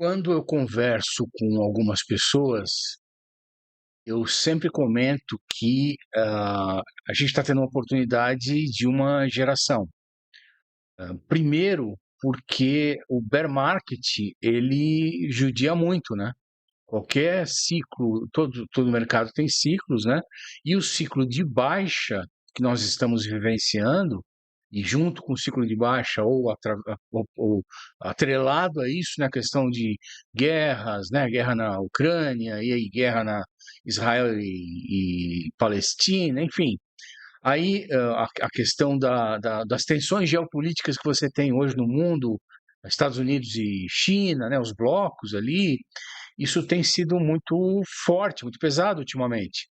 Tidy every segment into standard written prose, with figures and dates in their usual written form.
Quando eu converso com algumas pessoas, eu sempre comento que a gente está tendo uma oportunidade de uma geração. Primeiro, porque o bear market ele judia muito, né? Qualquer ciclo, todo mercado tem ciclos, né? E o ciclo de baixa que nós estamos vivenciando, e junto com o ciclo de baixa, ou atrelado a isso, na questão de guerras, né? Guerra na Ucrânia, e aí guerra na Israel e Palestina, enfim. Aí a questão das tensões geopolíticas que você tem hoje no mundo, Estados Unidos e China, né? Os blocos ali, isso tem sido muito forte, muito pesado ultimamente.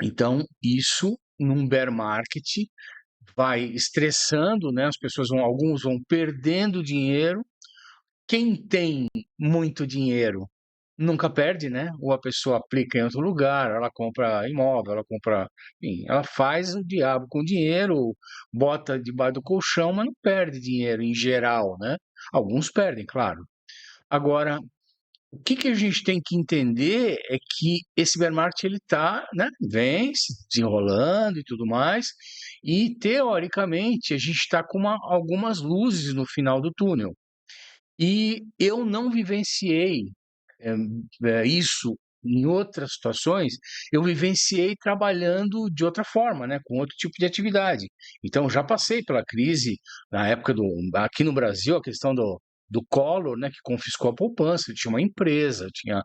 Então, isso num bear market vai estressando, né? As pessoas alguns vão perdendo dinheiro. Quem tem muito dinheiro nunca perde, né? Ou a pessoa aplica em outro lugar, ela compra imóvel, ela compra, enfim, ela faz o diabo com dinheiro, bota debaixo do colchão, mas não perde dinheiro em geral, né? Alguns perdem, claro. Agora, o que a gente tem que entender é que esse bear market ele tá, né, vem se desenrolando e tudo mais, e teoricamente a gente está com algumas luzes no final do túnel. E eu não vivenciei isso em outras situações, eu vivenciei trabalhando de outra forma, né, com outro tipo de atividade. Então, já passei pela crise na época aqui no Brasil, a questão do Collor, né, que confiscou a poupança, ele tinha uma empresa, tinha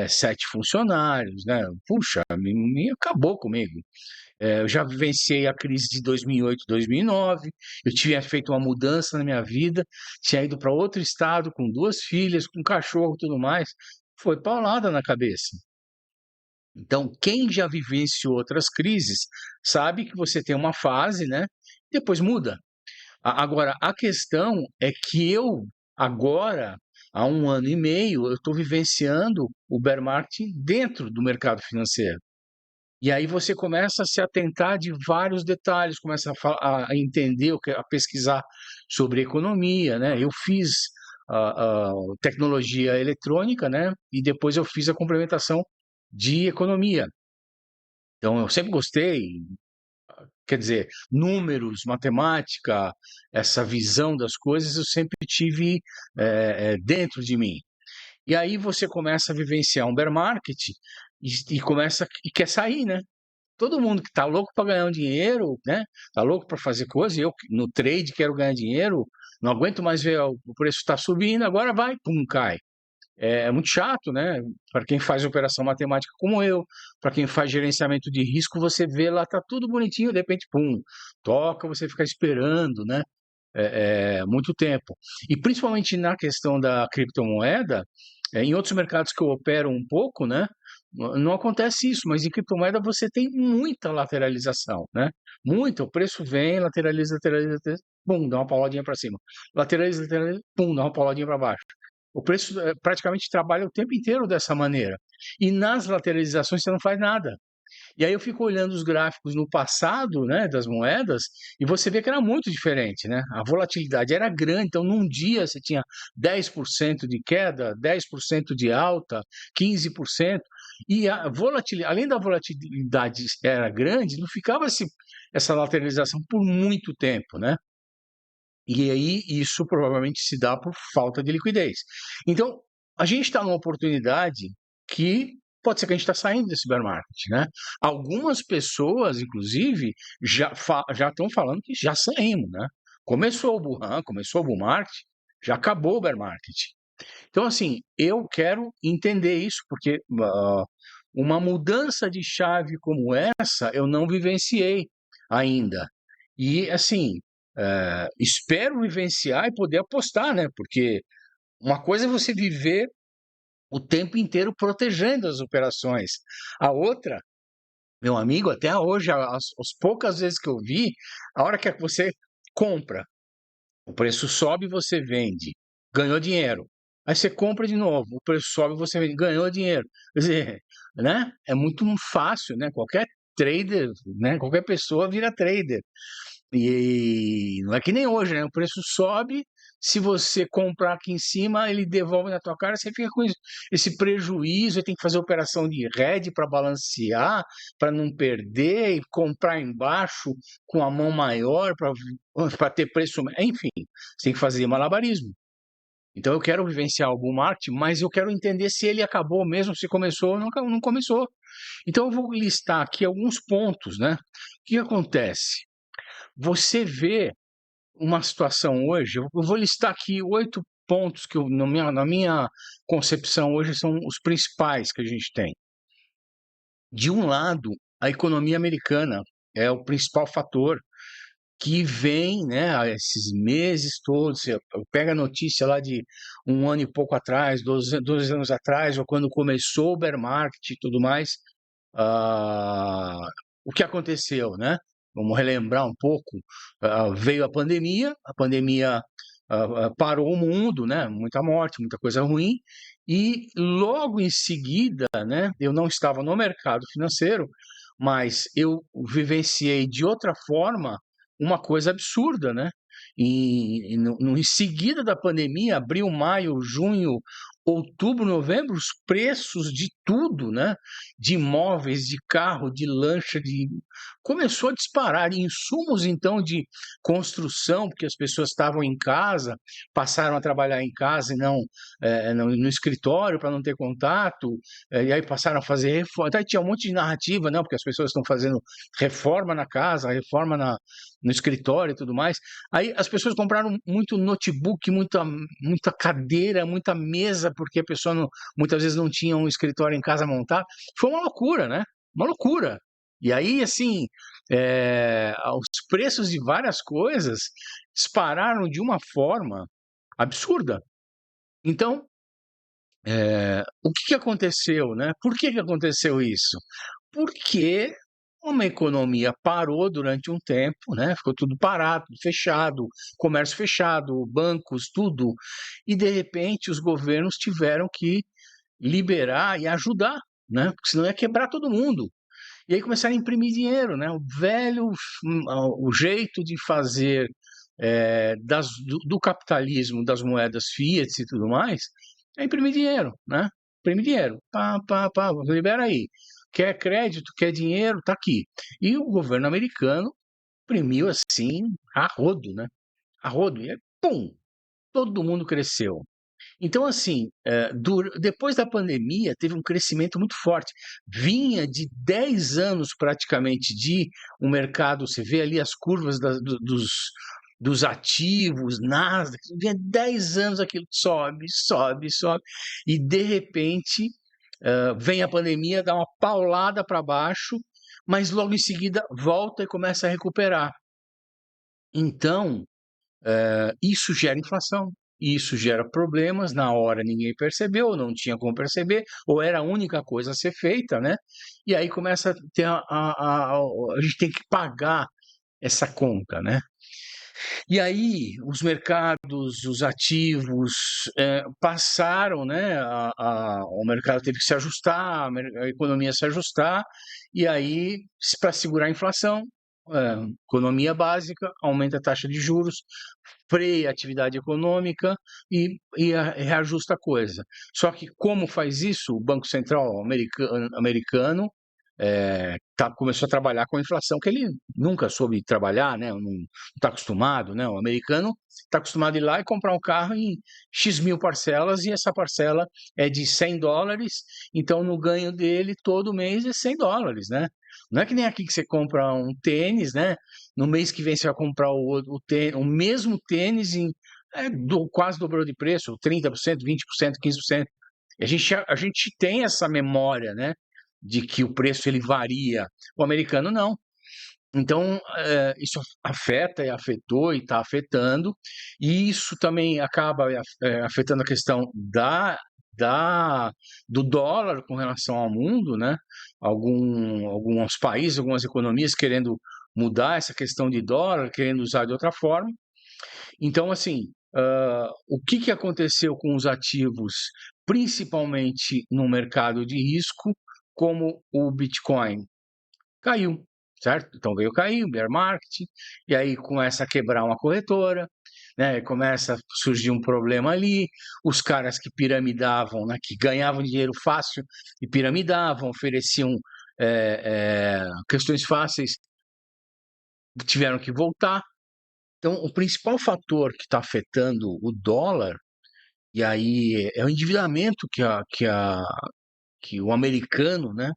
7 funcionários, né, puxa, me acabou comigo. Eu já vivenciei a crise de 2008, 2009, eu tinha feito uma mudança na minha vida, tinha ido para outro estado com 2 filhas, com cachorro e tudo mais, foi paulada na cabeça. Então, quem já vivenciou outras crises, sabe que você tem uma fase, né, e depois muda. Agora, a questão é que eu, agora, há 1 ano e meio, eu estou vivenciando o bear market dentro do mercado financeiro. E aí você começa a se atentar de vários detalhes, começa a entender, a pesquisar sobre economia, né? Eu fiz tecnologia eletrônica, né? E depois eu fiz a complementação de economia. Então eu sempre gostei, quer dizer, números, matemática, essa visão das coisas eu sempre tive dentro de mim. E aí você começa a vivenciar um bear market e quer sair, né? Todo mundo que tá louco para ganhar um dinheiro, né? Tá louco para fazer coisa. Eu no trade quero ganhar dinheiro, não aguento mais ver o preço está subindo, agora vai, pum, cai. É muito chato, né? Para quem faz operação matemática como eu, para quem faz gerenciamento de risco, você vê lá tá tudo bonitinho, de repente, pum, toca, você fica esperando, né? Muito tempo. E principalmente na questão da criptomoeda, em outros mercados que eu opero um pouco, né? Não acontece isso, mas em criptomoeda você tem muita lateralização, né? Muita, o preço vem, lateraliza, lateraliza, lateraliza, pum, dá uma pauladinha para cima. Lateraliza, lateraliza, pum, dá uma pauladinha para baixo. O preço praticamente trabalha o tempo inteiro dessa maneira. E nas lateralizações você não faz nada. E aí eu fico olhando os gráficos no passado, né, das moedas, e você vê que era muito diferente, né? A volatilidade era grande, então num dia você tinha 10% de queda, 10% de alta, 15%, e a volatilidade, além da volatilidade era grande, não ficava essa lateralização por muito tempo, né? E aí isso provavelmente se dá por falta de liquidez. Então, a gente está numa oportunidade que pode ser que a gente está saindo desse bear market, né? Algumas pessoas, inclusive, já estão falando que já saímos, né? Começou o bull run, começou o bull market, já acabou o bear market. Então, assim, eu quero entender isso, porque uma mudança de chave como essa eu não vivenciei ainda. E, assim, espero vivenciar e poder apostar, né? Porque uma coisa é você viver o tempo inteiro protegendo as operações. A outra, meu amigo, até hoje, as poucas vezes que eu vi, a hora que você compra, o preço sobe, você vende, ganhou dinheiro. Aí você compra de novo, o preço sobe, você vende, ganhou dinheiro. Quer dizer, né? É muito fácil, né? Qualquer trader, né? Qualquer pessoa vira trader. E não é que nem hoje, né? O preço sobe, se você comprar aqui em cima, ele devolve na tua cara, você fica com esse prejuízo, tem que fazer operação de hedge para balancear, para não perder, e comprar embaixo com a mão maior para ter preço, enfim, você tem que fazer malabarismo. Então eu quero vivenciar o bull market, mas eu quero entender se ele acabou mesmo, se começou ou não começou. Então eu vou listar aqui alguns pontos, né? O que acontece? Você vê uma situação hoje, eu vou listar aqui 8 pontos que na minha concepção hoje são os principais que a gente tem. De um lado, a economia americana é o principal fator que vem, né, esses meses todos, você pega a notícia lá de um ano e pouco atrás, 12 anos atrás, ou quando começou o bear market e tudo mais, o que aconteceu, né? Vamos relembrar um pouco. Veio a pandemia parou o mundo, né? Muita morte, muita coisa ruim. E logo em seguida, né? Eu não estava no mercado financeiro, mas eu vivenciei de outra forma uma coisa absurda, né? Em seguida da pandemia, abril, maio, junho, outubro, novembro, os preços de tudo, né? De imóveis, de carro, de lancha, começou a disparar. E insumos, então, de construção, porque as pessoas estavam em casa, passaram a trabalhar em casa e não no escritório para não ter contato, e aí passaram a fazer reforma. Então, tinha um monte de narrativa, não, porque as pessoas estão fazendo reforma na casa, reforma no escritório e tudo mais. Aí as pessoas compraram muito notebook, muita cadeira, muita mesa, porque a pessoa muitas vezes não tinha um escritório em casa montado. Foi uma loucura, né? Uma loucura. E aí, assim, os preços de várias coisas dispararam de uma forma absurda. Então, o que aconteceu, né? Por que aconteceu isso? Porque uma economia parou durante um tempo, né? Ficou tudo parado, fechado, comércio fechado, bancos, tudo. E, de repente, os governos tiveram que liberar e ajudar, né? Porque senão ia quebrar todo mundo. E aí começaram a imprimir dinheiro, né? O jeito de fazer do capitalismo, das moedas fiat e tudo mais, é imprimir dinheiro, né? Imprimir dinheiro, pá, pá, pá, libera aí. Quer crédito, quer dinheiro, tá aqui. E o governo americano imprimiu assim, a rodo, né? A rodo, e aí, pum, todo mundo cresceu. Então, assim, depois da pandemia, teve um crescimento muito forte. Vinha de 10 anos praticamente de um mercado, você vê ali as curvas dos ativos, Nasdaq, vinha 10 anos aquilo, sobe, sobe, sobe, e de repente vem a pandemia, dá uma paulada para baixo, mas logo em seguida volta e começa a recuperar. Então, isso gera inflação, isso gera problemas, na hora ninguém percebeu, não tinha como perceber, ou era a única coisa a ser feita, né? E aí começa a ter a gente tem que pagar essa conta, né? E aí os mercados, os ativos passaram, né? O mercado teve que se ajustar, a economia se ajustar, e aí, para segurar a inflação, economia básica, aumenta a taxa de juros, freia a atividade econômica e reajusta a coisa. Só que como faz isso? O Banco Central americano começou a trabalhar com a inflação, que ele nunca soube trabalhar, né? Não está acostumado, né? O americano está acostumado a ir lá e comprar um carro em X mil parcelas, e essa parcela é de $100, então no ganho dele todo mês é $100, né? Não é que nem aqui que você compra um tênis, né? No mês que vem você vai comprar o mesmo tênis quase dobrou de preço, 30%, 20%, 15%. A gente tem essa memória, né? De que o preço ele varia. O americano não. Então, isso afeta e afetou e está afetando, e isso também acaba afetando a questão do dólar com relação ao mundo, né? Alguns países, algumas economias querendo mudar essa questão de dólar, querendo usar de outra forma. Então, assim, o que aconteceu com os ativos, principalmente no mercado de risco, como o Bitcoin? Caiu, certo? Então veio cair, o bear market, e aí começa a quebrar uma corretora, né? Começa a surgir um problema ali, os caras que piramidavam, né? Que ganhavam dinheiro fácil e piramidavam, ofereciam questões fáceis, tiveram que voltar. Então, o principal fator que está afetando o dólar, e aí é o endividamento que o americano, né?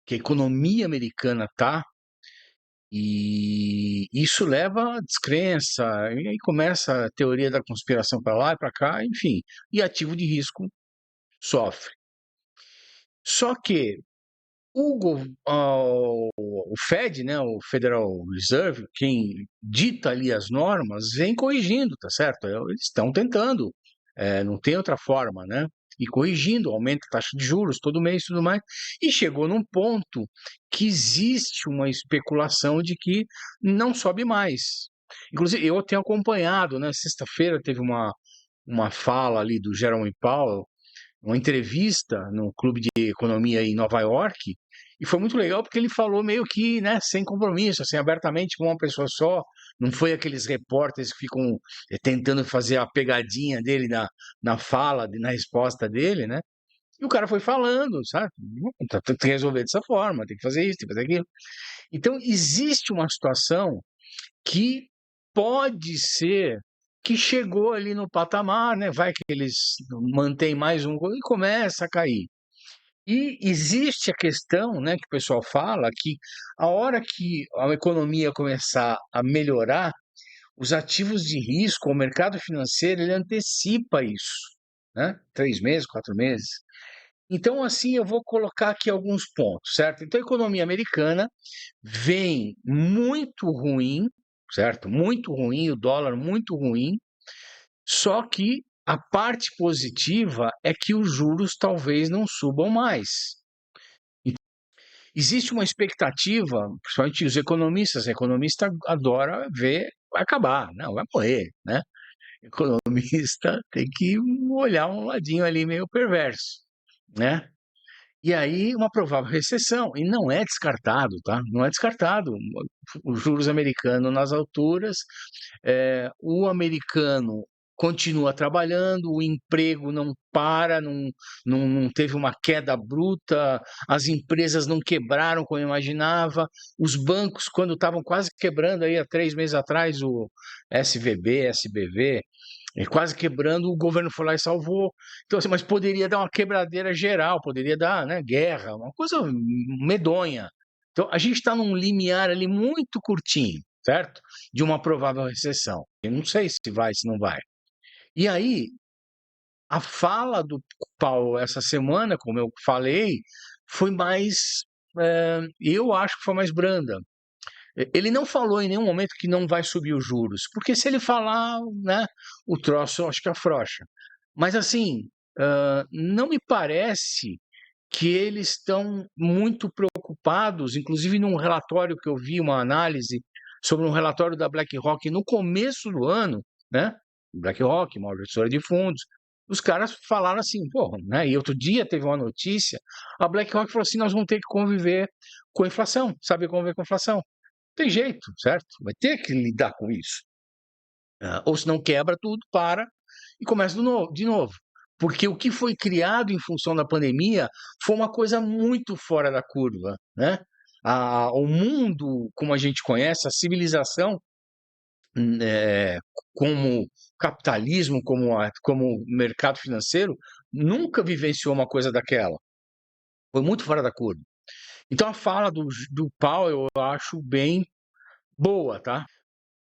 Que a economia americana está. E isso leva à descrença, e aí começa a teoria da conspiração para lá e para cá, enfim, e ativo de risco sofre. Só que o Fed, né, o Federal Reserve, quem dita ali as normas, vem corrigindo, tá certo? Eles estão tentando, não tem outra forma, né? E corrigindo, aumenta a taxa de juros todo mês e tudo mais, e chegou num ponto que existe uma especulação de que não sobe mais. Inclusive, eu tenho acompanhado, né? Sexta-feira teve uma fala ali do Jerome Powell, uma entrevista no Clube de Economia em Nova York, e foi muito legal porque ele falou meio que, né, sem compromisso, assim, abertamente com uma pessoa só, não foi aqueles repórteres que ficam tentando fazer a pegadinha dele na fala, na resposta dele, né? E o cara foi falando, sabe? Tem que resolver dessa forma, tem que fazer isso, tem que fazer aquilo. Então, existe uma situação que pode ser que chegou ali no patamar, né? Vai que eles mantêm mais um gol e começa a cair. E existe a questão, né, que o pessoal fala que a hora que a economia começar a melhorar, os ativos de risco, o mercado financeiro, ele antecipa isso, né? 3 meses, 4 meses. Então, assim, eu vou colocar aqui alguns pontos, certo? Então, a economia americana vem muito ruim, certo? Muito ruim, o dólar muito ruim, só que a parte positiva é que os juros talvez não subam mais. Existe uma expectativa, principalmente os economistas, o economista adora ver, vai acabar, não, vai morrer, né? O economista tem que olhar um ladinho ali meio perverso, né? E aí uma provável recessão, e não é descartado, tá? Não é descartado. Os juros americanos nas alturas, o americano continua trabalhando, o emprego não para, não teve uma queda bruta, as empresas não quebraram como eu imaginava, os bancos, quando estavam quase quebrando aí há 3 meses atrás, o SVB, SBV, quase quebrando, o governo foi lá e salvou. Então, assim, mas poderia dar uma quebradeira geral, poderia dar, né, guerra, uma coisa medonha. Então, a gente está num limiar ali muito curtinho, certo? De uma provável recessão. Eu não sei se vai, se não vai. E aí, a fala do Paulo essa semana, como eu falei, foi mais. Eu acho que foi mais branda. Ele não falou em nenhum momento que não vai subir os juros, porque se ele falar, né, o troço acho que afrouxa. Mas assim, não me parece que eles estão muito preocupados, inclusive num relatório que eu vi, uma análise sobre um relatório da BlackRock no começo do ano, né? BlackRock, uma gestora de fundos, os caras falaram assim, pô, né? E outro dia teve uma notícia, a BlackRock falou assim, nós vamos ter que conviver com a inflação, sabe conviver com a inflação? Tem jeito, certo? Vai ter que lidar com isso. Ou se não quebra tudo, para e começa de novo. Porque o que foi criado em função da pandemia foi uma coisa muito fora da curva, né? O mundo, como a gente conhece, a civilização, é, como capitalismo, como mercado financeiro, nunca vivenciou uma coisa daquela. Foi muito fora da curva. Então a fala do Powell eu acho bem boa, tá?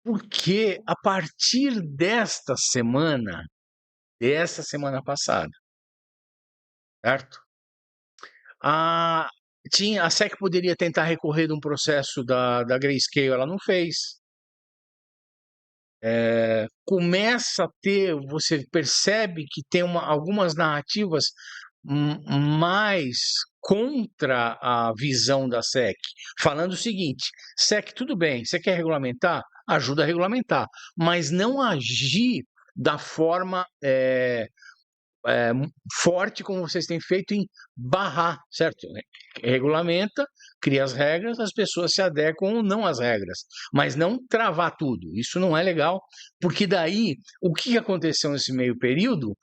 Porque a partir dessa semana passada, certo? A, a SEC poderia tentar recorrer de um processo da Grayscale, ela não fez. Começa a ter, você percebe que tem algumas narrativas mais contra a visão da SEC, falando o seguinte: SEC, tudo bem, você quer regulamentar? Ajuda a regulamentar, mas não agir da forma forte como vocês têm feito em barrar, certo? Regulamenta, cria as regras, as pessoas se adequam ou não às regras, mas não travar tudo. Isso não é legal, porque daí o que aconteceu nesse meio período?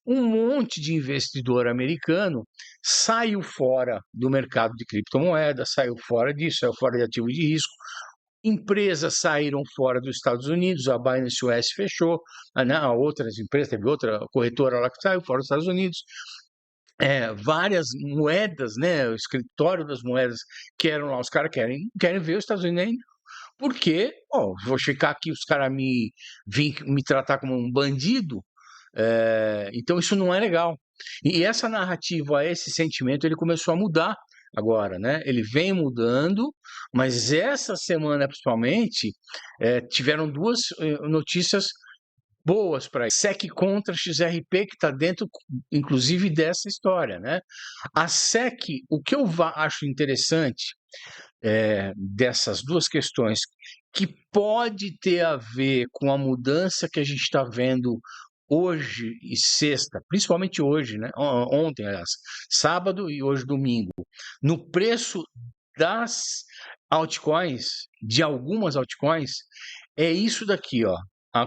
Um monte de investidor americano saiu fora do mercado de criptomoedas, saiu fora disso, saiu fora de ativo de risco. Empresas saíram fora dos Estados Unidos, a Binance US fechou, outras empresas, teve outra corretora lá que saiu fora dos Estados Unidos. Várias moedas, né, o escritório das moedas que eram lá, os caras querem ver os Estados Unidos, porque, vou ficar aqui, os caras vêm me tratar como um bandido, então isso não é legal. E essa narrativa, esse sentimento, ele começou a mudar agora, né? Ele vem mudando, mas essa semana, principalmente, tiveram duas notícias boas para SEC contra XRP, que está dentro, inclusive, dessa história, né? A SEC, o que eu acho interessante dessas duas questões, que pode ter a ver com a mudança que a gente está vendo hoje e sexta, principalmente hoje, né? Ontem, aliás, sábado e hoje domingo, no preço das altcoins, de algumas altcoins, é isso daqui, ó.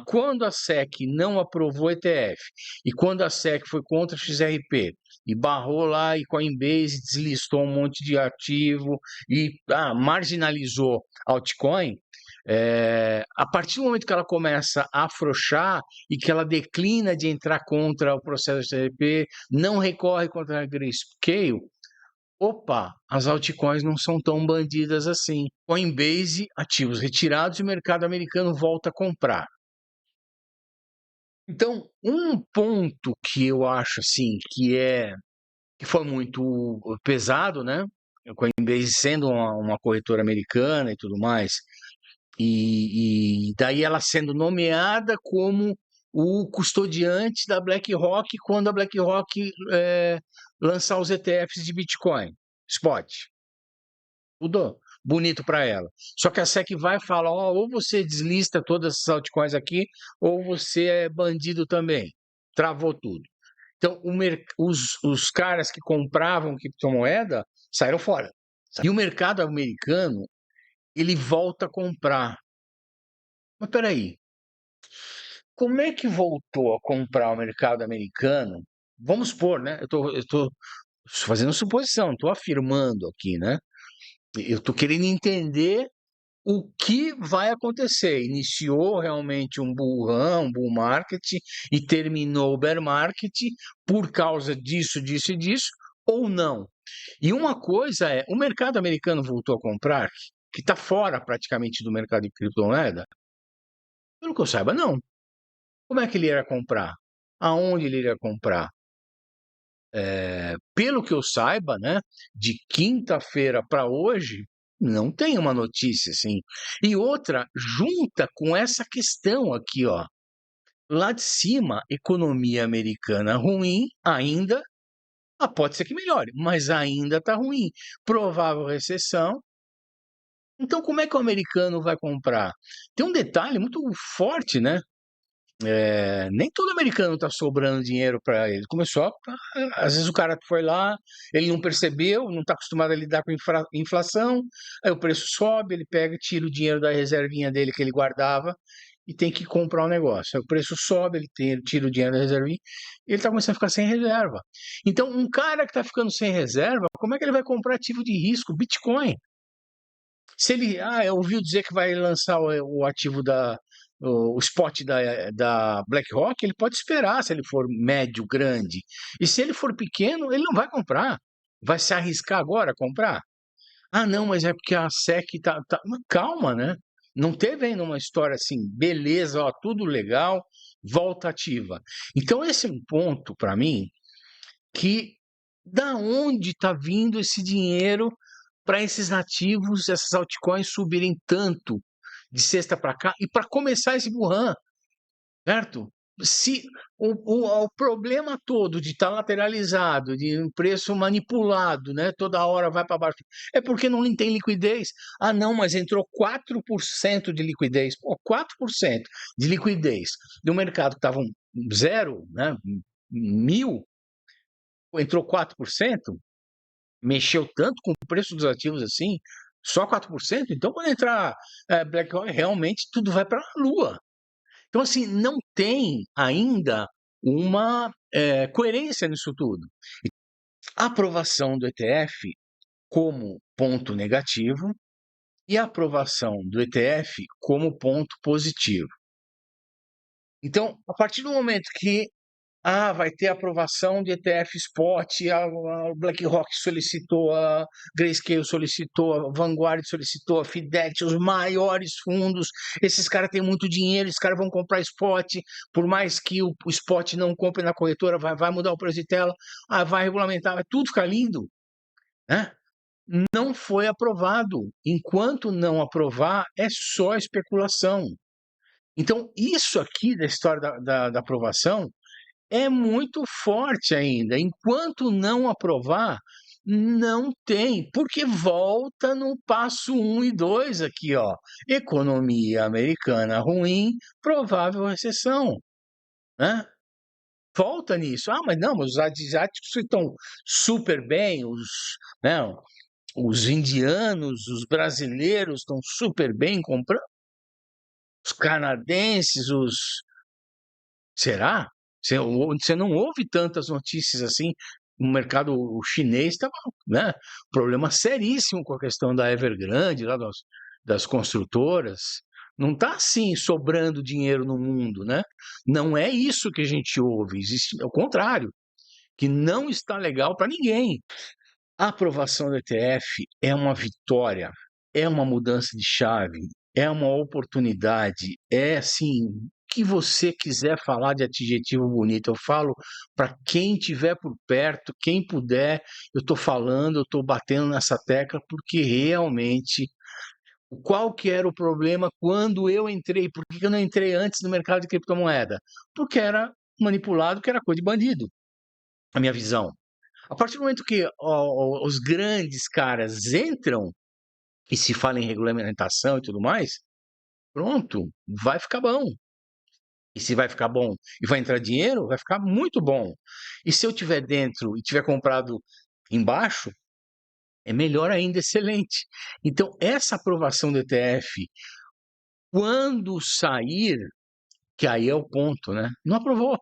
Quando a SEC não aprovou o ETF e quando a SEC foi contra o XRP e barrou lá e Coinbase deslistou um monte de ativo e marginalizou altcoin, a partir do momento que ela começa a afrouxar e que ela declina de entrar contra o processo do XRP, não recorre contra a Grayscale, as altcoins não são tão bandidas assim. Coinbase, ativos retirados e o mercado americano volta a comprar. Então, um ponto que eu acho assim que foi muito pesado, né? A Coinbase sendo uma corretora americana e tudo mais, e daí ela sendo nomeada como o custodiante da BlackRock quando a BlackRock lançar os ETFs de Bitcoin, Spot. Tudo bonito para ela. Só que a SEC vai falar, ou você deslista todas essas altcoins aqui, ou você é bandido também. Travou tudo. Então, os caras que compravam criptomoeda saíram fora. E o mercado americano, ele volta a comprar. Mas peraí, como é que voltou a comprar o mercado americano? Vamos supor, né? Eu estou fazendo suposição, estou afirmando aqui, né? Eu estou querendo entender o que vai acontecer. Iniciou realmente um bull run, um bull market e terminou o bear market por causa disso, disso e disso, ou não? E uma coisa é, o mercado americano voltou a comprar, que está fora praticamente do mercado de criptomoeda? Pelo que eu saiba, não. Como é que ele iria comprar? Aonde ele iria comprar? Pelo que eu saiba, né, de quinta-feira para hoje, não tem uma notícia assim. E outra, junta com essa questão aqui, ó. Lá de cima, economia americana ruim ainda. Pode ser que melhore, mas ainda está ruim. Provável recessão. Então, como é que o americano vai comprar? Tem um detalhe muito forte, né? Nem todo americano está sobrando dinheiro para ele. Começou, às vezes o cara foi lá, ele não percebeu, não está acostumado a lidar com inflação, aí o preço sobe, ele pega, tira o dinheiro da reservinha dele que ele guardava e tem que comprar um negócio. Aí o preço sobe, ele tira o dinheiro da reservinha, e ele está começando a ficar sem reserva. Então, um cara que está ficando sem reserva, como é que ele vai comprar ativo de risco? Bitcoin. Se ele, ouviu dizer que vai lançar o ativo o spot da BlackRock, ele pode esperar se ele for médio, grande. E se ele for pequeno, ele não vai comprar. Vai se arriscar agora a comprar? Não, mas é porque a SEC tá. Calma, né? Não teve ainda uma história assim, beleza, tudo legal, volta ativa. Então, esse é um ponto para mim que da onde está vindo esse dinheiro para esses ativos, essas altcoins subirem tanto de sexta para cá e para começar esse burrão, certo? Se o problema todo de estar lateralizado, de um preço manipulado, né, toda hora vai para baixo, é porque não tem liquidez. Não, mas entrou 4% de liquidez. 4% de liquidez do mercado que estava zero, né, 1.000, entrou 4%, mexeu tanto com o preço dos ativos assim, só 4%. Então, quando entrar BlackRock, realmente tudo vai para a lua. Então, assim, não tem ainda uma coerência nisso tudo. A aprovação do ETF como ponto negativo e a aprovação do ETF como ponto positivo. Então, a partir do momento que vai ter aprovação de ETF Spot, a BlackRock solicitou, a Grayscale solicitou, a Vanguard solicitou, a Fidelity, os maiores fundos, esses caras têm muito dinheiro, esses caras vão comprar Spot, por mais que o Spot não compre na corretora, vai mudar o preço de tela, vai regulamentar, vai tudo ficar lindo, né? Não foi aprovado. Enquanto não aprovar, é só especulação. Então, isso aqui da história da aprovação é muito forte ainda. Enquanto não aprovar, não tem, porque volta no passo 1 e 2 aqui, ó. Economia americana ruim, provável recessão, né? Volta nisso. Mas não, mas os asiáticos estão super bem, né, os indianos, os brasileiros estão super bem comprando, os canadenses, Será? Você não ouve tantas notícias assim. No mercado chinês estava, né, problema seríssimo com a questão da Evergrande, lá das construtoras. Não está assim sobrando dinheiro no mundo, né? Não é isso que a gente ouve. Existe, ao contrário, que não está legal para ninguém. A aprovação do ETF é uma vitória, é uma mudança de chave, é uma oportunidade, é assim, o que você quiser falar de adjetivo bonito, eu falo para quem estiver por perto, quem puder, eu estou falando, eu estou batendo nessa tecla, porque realmente, qual que era o problema quando eu entrei? Por que eu não entrei antes no mercado de criptomoeda? Porque era manipulado, que era coisa de bandido, a minha visão. A partir do momento que os grandes caras entram e se fala em regulamentação e tudo mais, pronto, vai ficar bom. E se vai ficar bom e vai entrar dinheiro, vai ficar muito bom. E se eu tiver dentro e tiver comprado embaixo, é melhor ainda, excelente. Então, essa aprovação do ETF, quando sair, que aí é o ponto, né? Não aprovou.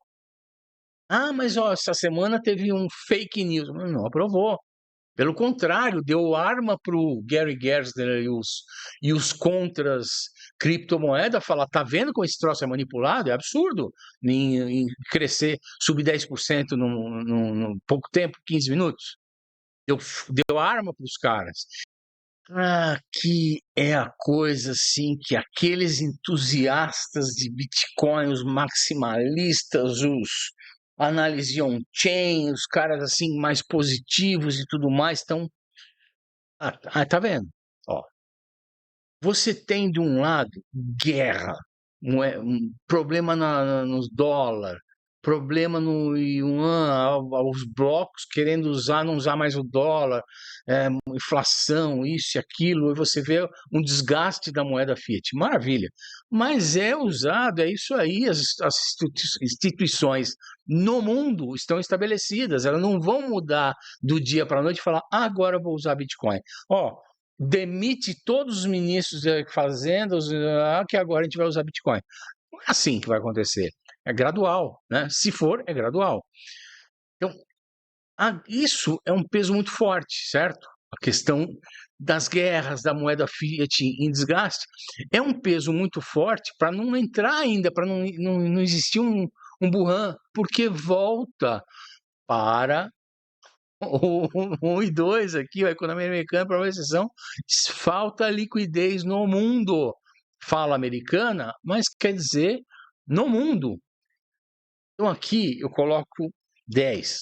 Mas essa semana teve um fake news. Não aprovou. Pelo contrário, deu arma para o Gary Gensler e os contras criptomoeda falar, tá vendo como esse troço é manipulado? É absurdo em crescer, subir 10% num pouco tempo, 15 minutos. Deu arma para os caras. Que é a coisa assim que aqueles entusiastas de Bitcoin, os maximalistas, os análise on-chain, os caras assim mais positivos e tudo mais estão. Tá vendo? Ó, você tem de um lado guerra, um problema nos dólar, problema no yuan, os blocos querendo não usar mais o dólar, inflação, isso e aquilo, e você vê um desgaste da moeda fiat. Maravilha. Mas é usado, é isso aí, as instituições no mundo estão estabelecidas, elas não vão mudar do dia para a noite e falar, agora eu vou usar Bitcoin. Ó, demite todos os ministros da Fazenda, que agora a gente vai usar Bitcoin. Não é assim que vai acontecer. É gradual, né? Se for, é gradual. Então, isso é um peso muito forte, certo? A questão das guerras, da moeda fiat em desgaste, é um peso muito forte para não entrar ainda, para não existir um Wuhan, porque volta para o 1 e 2 aqui, a economia americana, para uma recessão, falta liquidez no mundo. Fala americana, mas quer dizer no mundo. Então aqui eu coloco 10.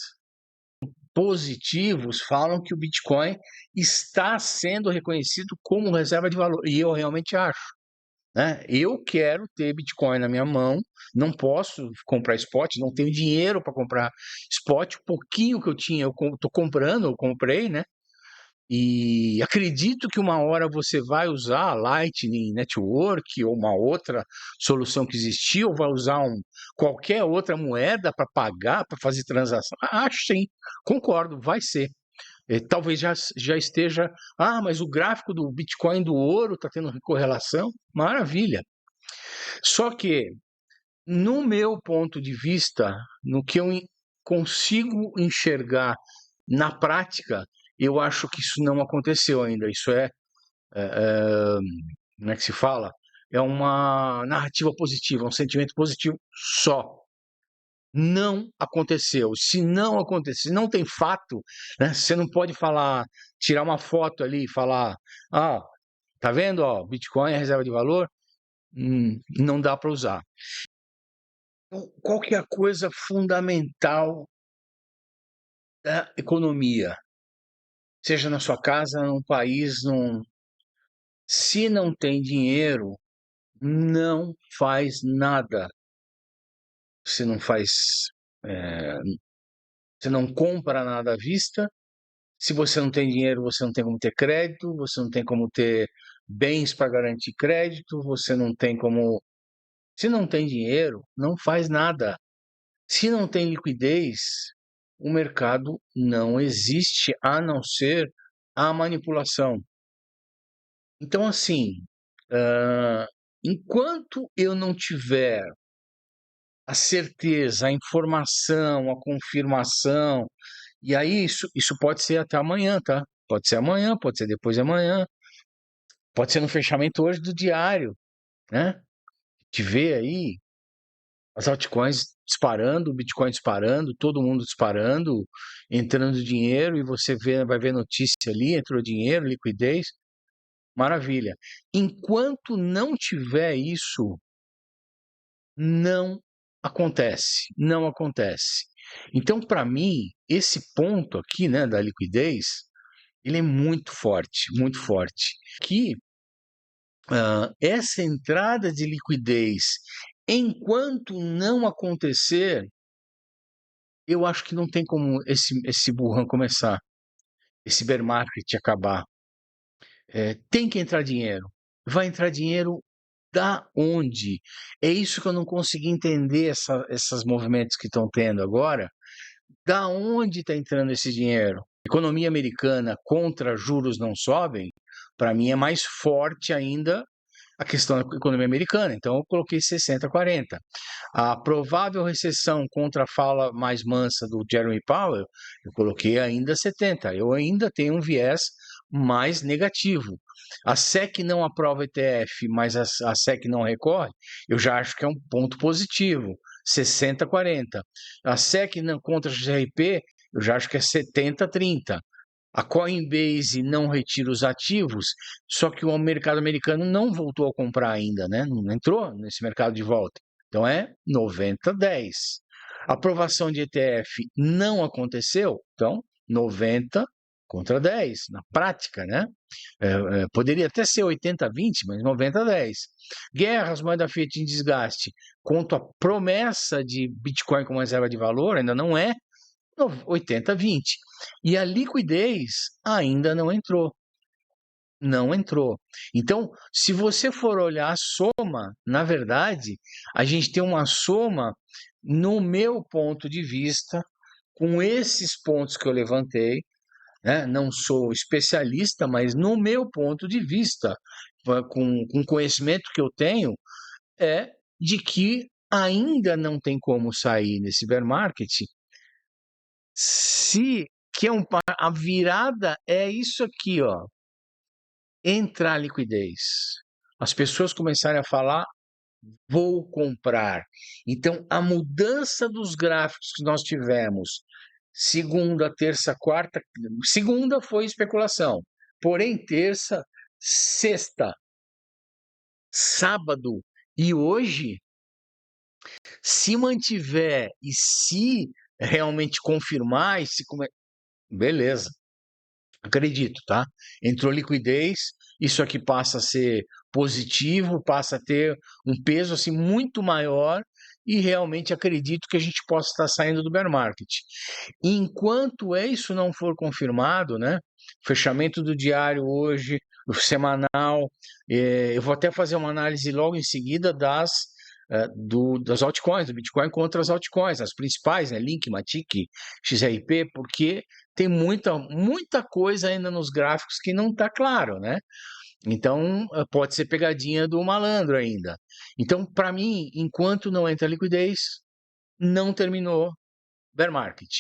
Positivos falam que o Bitcoin está sendo reconhecido como reserva de valor, e eu realmente acho. Né? Eu quero ter Bitcoin na minha mão, não posso comprar spot, não tenho dinheiro para comprar spot, o pouquinho que eu tinha, eu comprei, né? E acredito que uma hora você vai usar a Lightning Network ou uma outra solução que existia, ou vai usar qualquer outra moeda para pagar, para fazer transação. Acho sim, concordo, vai ser. Talvez já esteja. Ah, mas o gráfico do Bitcoin do ouro está tendo correlação. Maravilha. Só que, no meu ponto de vista, no que eu consigo enxergar na prática, eu acho que isso não aconteceu ainda. Isso como é que se fala? É uma narrativa positiva, um sentimento positivo só. Não aconteceu. Se não acontecer, se não tem fato, né? Você não pode falar, tirar uma foto ali e falar, ah, tá vendo, ó, Bitcoin é reserva de valor, não dá para usar. Então, qual que é a coisa fundamental da economia? Seja na sua casa, num país, se não tem dinheiro, não faz nada. Você não faz, eh, você não compra nada à vista. Se você não tem dinheiro, você não tem como ter crédito, você não tem como ter bens para garantir crédito, você não tem como. Se não tem dinheiro, não faz nada. Se não tem liquidez, o mercado não existe a não ser a manipulação. Então, assim, enquanto eu não tiver a certeza, a informação, a confirmação, e aí isso pode ser até amanhã, tá? Pode ser amanhã, pode ser depois de amanhã, pode ser no fechamento hoje do diário, né? Te vê aí as altcoins disparando, o Bitcoin disparando, todo mundo disparando, entrando dinheiro e você vai ver notícia ali, entrou dinheiro, liquidez, maravilha. Enquanto não tiver isso, não acontece, não acontece. Então, para mim, esse ponto aqui, né, da liquidez, ele é muito forte, muito forte. Que essa entrada de liquidez, enquanto não acontecer, eu acho que não tem como esse burrão começar, esse bear market acabar. Tem que entrar dinheiro. Vai entrar dinheiro da onde? É isso que eu não consegui entender, esses movimentos que estão tendo agora. Da onde está entrando esse dinheiro? Economia americana contra juros não sobem, para mim é mais forte ainda a questão da economia americana. Então eu coloquei 60-40. A provável recessão contra a fala mais mansa do Jeremy Powell, eu coloquei ainda 70. Eu ainda tenho um viés mais negativo. A SEC não aprova ETF, mas a SEC não recorre, eu já acho que é um ponto positivo. 60-40. A SEC não contra a GRP, eu já acho que é 70-30. A Coinbase não retira os ativos, só que o mercado americano não voltou a comprar ainda, né? Não entrou nesse mercado de volta. Então é 90-10. Aprovação de ETF não aconteceu, então 90-10, na prática, né? Poderia até ser 80-20, mas 90-10. Guerras, moeda fiat em desgaste, quanto à promessa de Bitcoin como reserva de valor, ainda não é 80-20. E a liquidez ainda não entrou. Não entrou. Então, se você for olhar a soma, na verdade, a gente tem uma soma, no meu ponto de vista, com esses pontos que eu levantei, né? Não sou especialista, mas no meu ponto de vista, com o conhecimento que eu tenho, é de que ainda não tem como sair nesse bear market. Se que é a virada é isso aqui, ó. Entrar liquidez. As pessoas começarem a falar, vou comprar. Então, a mudança dos gráficos que nós tivemos, segunda, terça, quarta, segunda foi especulação. Porém, terça, sexta, sábado e hoje, se mantiver e se realmente confirmar, beleza. Acredito, tá? Entrou liquidez, isso aqui passa a ser positivo, passa a ter um peso assim muito maior e realmente acredito que a gente possa estar saindo do bear market. Enquanto isso não for confirmado, né? Fechamento do diário hoje, o semanal, eu vou até fazer uma análise logo em seguida das altcoins, do Bitcoin contra as altcoins, as principais, né? Link, Matic, XRP, porque tem muita coisa ainda nos gráficos que não está claro, né? Então, pode ser pegadinha do malandro ainda. Então, para mim, enquanto não entra liquidez, não terminou bear market.